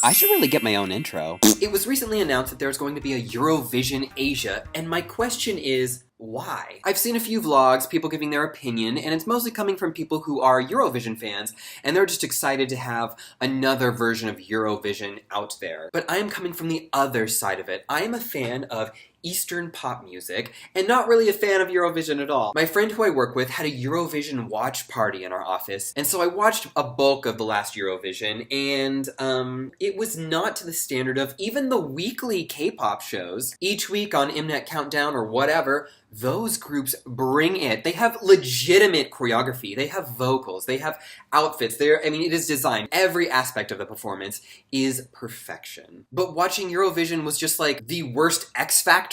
I should really get my own intro. It was recently announced that there's going to be a Eurovision Asia, and my question is, why? I've seen a few vlogs, people giving their opinion, and it's mostly coming from people who are Eurovision fans, and they're just excited to have another version of Eurovision out there. But I am coming from the other side of it. I am a fan of Eastern pop music, and not really a fan of Eurovision at all. My friend who I work with had a Eurovision watch party in our office, and so I watched a bulk of the last Eurovision, and it was not to the standard of even the weekly K-pop shows. Each week on Mnet Countdown or whatever, those groups bring it. They have legitimate choreography. They have vocals. They have outfits. It is designed. Every aspect of the performance is perfection. But watching Eurovision was just like the worst X Factor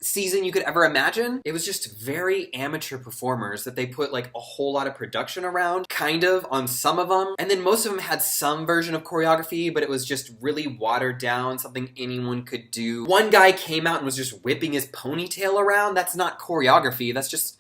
season you could ever imagine. It was just very amateur performers that they put like a whole lot of production around, kind of, on some of them. And then most of them had some version of choreography, but it was just really watered down, something anyone could do. One guy came out and was just whipping his ponytail around. That's not choreography, that's just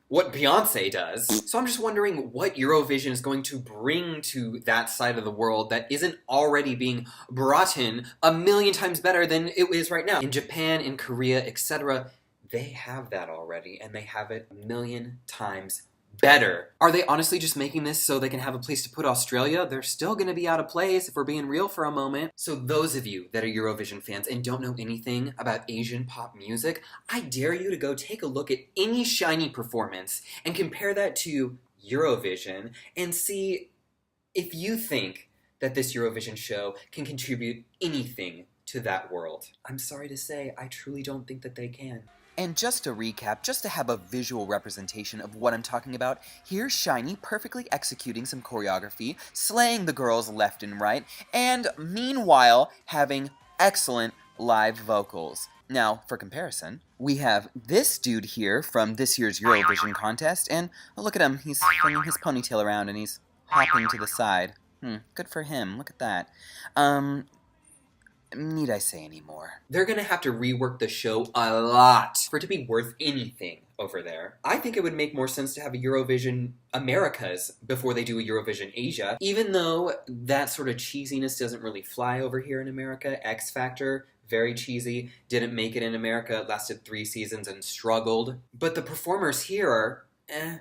what Beyonce does. So I'm just wondering what Eurovision is going to bring to that side of the world that isn't already being brought in a million times better than it is right now. In Japan, in Korea, etc., they have that already, and they have it a million times better. Are they honestly just making this so they can have a place to put Australia? They're still gonna be out of place if we're being real for a moment. So those of you that are Eurovision fans and don't know anything about Asian pop music, I dare you to go take a look at any Shinee performance and compare that to Eurovision and see if you think that this Eurovision show can contribute anything to that world. I'm sorry to say, I truly don't think that they can. And just to recap, just to have a visual representation of what I'm talking about, here's Shinee perfectly executing some choreography, slaying the girls left and right, and meanwhile having excellent live vocals. Now, for comparison, we have this dude here from this year's Eurovision contest, and oh, look at him, he's flinging his ponytail around and he's hopping to the side. Good for him, look at that. Need I say any more? They're gonna have to rework the show a lot for it to be worth anything over there. I think it would make more sense to have a Eurovision Americas before they do a Eurovision Asia, even though that sort of cheesiness doesn't really fly over here in America. X Factor, very cheesy, didn't make it in America, lasted 3 seasons and struggled. But the performers here are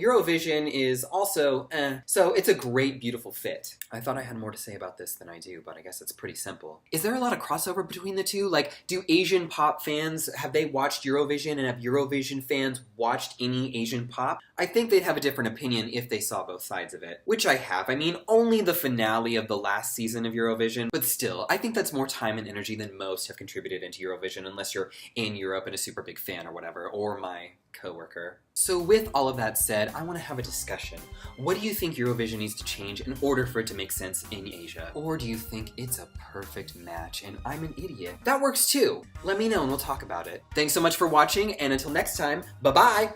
Eurovision is also so it's a great, beautiful fit. I thought I had more to say about this than I do, but I guess it's pretty simple. Is there a lot of crossover between the two? Like, do Asian pop fans, have they watched Eurovision, and have Eurovision fans watched any Asian pop? I think they'd have a different opinion if they saw both sides of it, which I have. I mean, only the finale of the last season of Eurovision, but still, I think that's more time and energy than most have contributed into Eurovision, unless you're in Europe and a super big fan or whatever, or my coworker. So with all of that said, I want to have a discussion. What do you think Eurovision needs to change in order for it to make sense in Asia? Or do you think it's a perfect match and I'm an idiot? That works too. Let me know and we'll talk about it. Thanks so much for watching, and until next time, bye-bye!